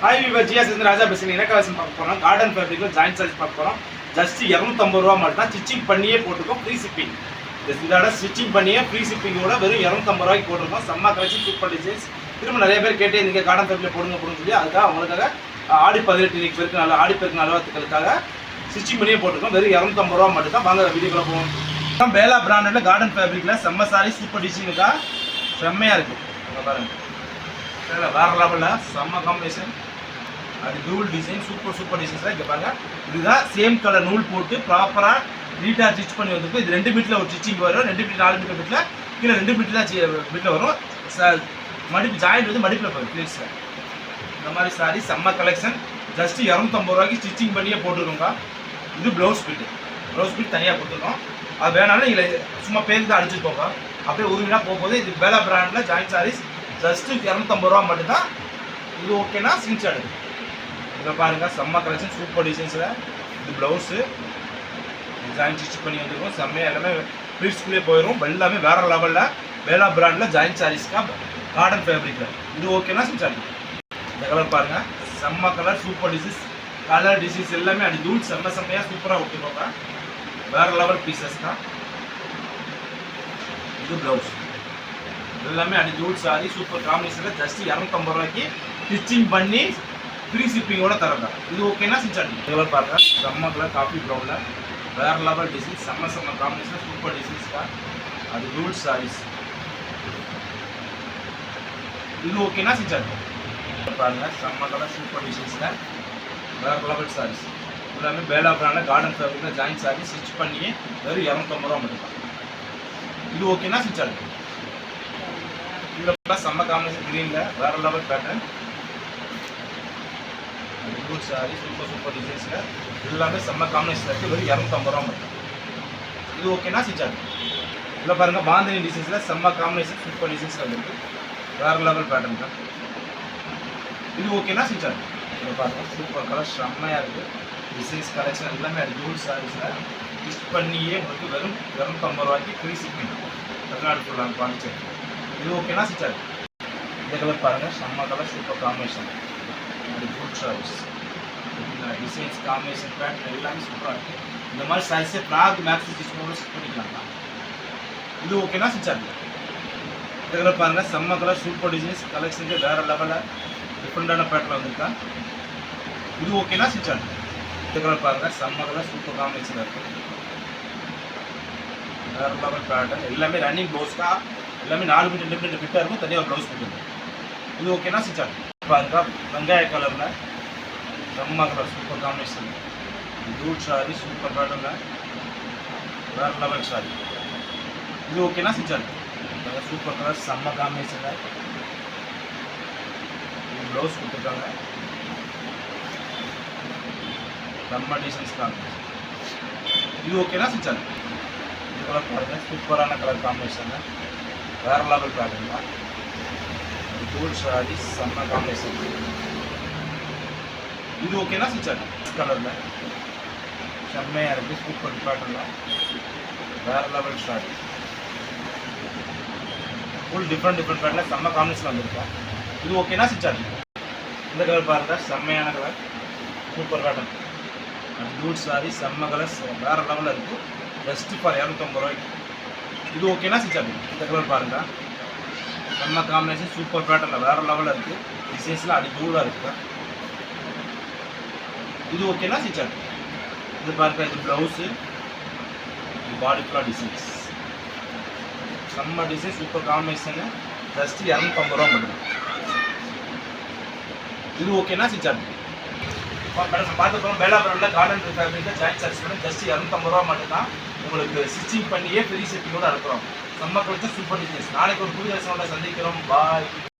Hi விவர் GS ராஜா பேசுகிறேன். என்ன collection பார்க்க போகிறோம்? கார்டன் ஃபேப்ரிக்கில் ஜாயின்ட் சார்ஜ் பார்க்க போகிறோம். ஜஸ்ட் 250 ரூபா மட்டும் தான். ஸ்டிச்சிங் பண்ணியே போட்டிருக்கோம், ஃப்ரீ ஷிப்பிங். இதோட ஸ்டிச்சிங் பண்ணியே ஃப்ரீ ஷிப்பிங்கோட வெறும் 250 ரூபாய்க்கு போட்டிருக்கோம். செம்ம கலெக்ஷன், சூப்பர் டிசைன்ஸ். திரும்ப நிறைய பேர் கேட்டு நீங்கள் கார்டன் ஃபேப்ரிக்கில் போடுங்க சொல்லி அதுக்காக அவங்களுக்காக ஆடி 18 பேருக்கு நல்ல ஆடி பெருக்கு நலவாத்துக்களுக்காக ஸ்டிச்சிங் பண்ணியே போட்டிருக்கோம். வெறும் 250 ரூபா மட்டும் தான். வாங்க வீடியோக்குள்ள போவோம். பேலா பிராண்டில் கார்டன் ஃபேப்ரிக்கில் செம்ம சாரி, சூப்பர் டிசைனுக்கா செம்மையாக இருக்குது. பாருங்கள், வேற லெவலில் செம்ம காம்பினேஷன். அது டூல் டிசைன், சூப்பர் டிசைன்ஸ்லாம் இங்கே பாருங்க. இதுதான் சேம் கலர் நூல் போட்டு ப்ராப்பராக நீட்டாக ஸ்டிச் பண்ணி வந்துருக்கும். இது 2 மீட்டரில் ஒரு ஸ்டிச்சிங் வரும். 2 மீட்டர் 4 மீட்டர் மீட்டரில் கீழே 2 மீட்டர் தான் மீட்டரில் வரும். மடிப்பு ஜாயிண்ட் வந்து மடிப்பில் போகும் ப்ளீஸில். இந்த மாதிரி சாரி செம்ம கலெக்ஷன். ஜஸ்ட் 250 ரூபாய்க்கு ஸ்டிச்சிங் பண்ணியே போட்டுருக்கோங்க. இது ப்ளவுஸ் பிட் தனியாக கொடுத்துருக்கோம். அது வேணாலும் இல்லை, சும்மா பேருக்கு தான் அடிச்சுருக்கோங்க. அப்படியே உருவினா போகும்போது இது பேலா பிராண்டில் ஜாயிண்ட் சாரீஸ் ஜஸ்ட்டு 250 ரூபா மட்டும்தான். இது ஓகேனா ஸ்கிரீன்ஷாட் எடுக்கும். இதில் பாருங்கள், செம்ம கலெக்ஷன், சூப்பர் டிசைன்ஸில். இது ப்ளவுஸு ஜாயின் ஸ்டிச் பண்ணி வந்துருக்கும். செம்மையாக எல்லாமே ப்ளீட்ஸ்குள்ளே போயிடும். எல்லாமே வேறு லெவலில் பேலா பிராண்டில் ஜாயிண்ட் சாரீஸ்க்காக கார்டன் ஃபேப்ரிக்கில். இது ஓகேனா ஸ்கிரீன்ஷாட் எடுக்கும். இந்த கலர் பாருங்கள், செம்ம colour, super designs. Colour designs எல்லாமே அடி தூள் செம்மையாக சூப்பராக விட்டுருக்கோங்க. வேறு லெவல் பீசஸ் தான். இது ப்ளவுஸ் எல்லாமே அடி ஜூட் சாரி, சூப்பர் காம்பினேஷனில். ஜஸ்ட் 250 ரூபாய்க்கு ஸ்டிச்சிங் பண்ணி ஃப்ரீ ஷிப்பிங்கோட தரங்க. இது ஓகேனா ஸ்டிச் கலர் பாருங்க, செம்ம கலர் காஃபி ப்ரௌனில் வேறு லெவல் டிசைன். செம்ம காம்பினேஷன், சூப்பர் டிசைன்ஸ் தான். அது ஜூட் சாரீஸ். இது ஓகேனா ஸ்டிச் பாருங்க, செம்ம கலர், சூப்பர் டிசைன்ஸில் வேறு லெவல் சாரீஸ். எல்லாமே பேலா பிராண்டில் கார்டன் ஃபேப்ரிக்கில் ஜாயிண்ட் சாரி ஸ்டிச் பண்ணி வெறும் 250 ரூபா மட்டும் தான். இது ஓகேனா ஸ்டிச் ஆகும். இதில் செம்ம காம்பினேஷன் க்ரீனில் வேறு level pattern. Good sari, super டிசைன்ஸில் எல்லாமே செம்ம காம்பினேஷன் இருக்குது. வெறும் 250 ரூபா மட்டும். இது ஓகேனா ஸ்டிச் ஆகும். இதில் பாருங்கள், பாந்தினி டிசைன்ஸில் செம்ம காம்பினேஷன், சூப்பர் டிசைன்ஸில் இருக்குது. வேறு லெவல் பேட்டர்ன் தான். இது ஓகேனா ஸ்டிச் ஆகும். இதில் பாருங்கள், சூப்பர் கலர், செம்மையாக இருக்குது. டிசைன்ஸ் கலெக்ஷன் எல்லாமே அது ஜூட் சாரீஸில் ஸ்டிச் பண்ணியே உங்களுக்கு வெறும் 250 ரூபாய்க்கு ஃப்ரீ ஷிப்பிங் தமிழ்நாடு ஃபுல்லாக பாண்டிச்சேரி. இது ஓகேனா ஸ்டிச் ஆகும். இந்த கலர் பாருங்கள், செம்ம கலர், சூப்பர் காம்பினேஷன். அது jute sarees designs combination pattern எல்லாமே சூப்பராக இருக்குது. இந்த மாதிரி சாரீஸே ஃப்ராக் மேக்ஸி ஸ்டிச் பண்ணி ஸ்டிச் பண்ணிக்கலாங்களா. இது ஓகேனா ஸ்டிச் ஆகும். இந்த கலர் பாருங்கள், செம்ம கலர், சூப்பர் டிசைன்ஸ் கலெக்ஷனுக்கு வேறு லெவலில் டிஃப்ரெண்ட்டான பேட்டர்ன் வந்துருக்கா. இது ஓகேனா ஸ்டிச் ஆகும். இந்த கலர் பாருங்கள், செம்ம கலர், சூப்பர் காம்பினேஷன் இருக்குது. வேறு லெவல் பேட்டர்ன் எல்லாமே ரன்னிங் ப்ளவுஸ் தான். எல்லாமே 4 மீட்டர் 2 மீட்டர் ஃபிட்டாக இருக்கும். தனியாக ப்ளவுஸ் போட்டுருக்கும். இது ஓகேனா ஸ்டிச் ஆகும். பாருங்க, வெங்காய கலரில் செம்ம colour, super combination. Jute saree, super பேட்டர்னில் வேறு லெவல் சாரி. இது ஓகேனா ஸ்டிச் ஆகும். சூப்பர் கலர், செம்ம காம்பினேஷனில் இது ப்ளவுஸ் கொடுத்துருக்காங்க. செம்ம டிசைன்ஸ் காம்பினேஷன். இது ஓகேனா ஸ்டிச் ஆகும். இந்த கலர் பாருங்கள், சூப்பரான கலர் காம்பினேஷன். வேறு லெவல் பேட்டர்ன் தான். கோல்ட் சாரி, செம்ம காம்பினேஷன். இது ஓகேனா ஸ்டிச் ஆகும். கலரில் செம்மையாக இருக்குது, சூப்பர் பேட்டர்னில் வேறு லெவல் சாரி. ஃபுல் டிஃப்ரெண்ட் பேட்டர்னில் செம்ம காம்பினேஷன் வந்துருக்கோம். இது ஓகேனா ஸ்டிச் ஆகும். இந்த கலர் பாருங்கள், செம்மையான colour, super pattern. Jute saree, செம்ம கலர், வேறு லெவலில் இருக்குது. ஜஸ்ட் ஃபார் 250 ரூபாய்க்கு. இது ஓகேனா ஸ்டிச் ஆகும். இந்த கலர் பாருங்கள், செம்ம காம்பினேஷன், சூப்பர் பேட்டர்னில் வேறு லெவலில் இருக்குது. டிசைன்ஸ்லாம் அடி தூளாக இருக்குது. இது ஓகேனா ஸ்டிச் ஆகும். இது பாருங்கள், இது ப்ளவுஸு, இது பாடி ஃபுல்லாக டிசைன்ஸ். செம்ம டிசைன், சூப்பர் காம்பினேஷனு. ஜஸ்ட் 250 ரூபா மட்டும். இது ஓகேனா ஸ்டிச் ஆகும். பார்த்துக்கணும், பேலா பிராண்டில் கார்டன் ஃபேப்ரிக்கில் ஜாயிண்ட் சாரீஸ் ஜஸ்ட் 250 ரூபா மட்டும்தான். உங்களுக்கு ஸ்டிச்சிங் பண்ணியே ஃப்ரீ ஷிப்பிங்கோடு இருக்கிறோம். செம்ம கலெக்ஷன், சூப்பர் டிசைன்ஸ். நாளைக்கு ஒரு புது சந்திக்கிறோம். பாய்.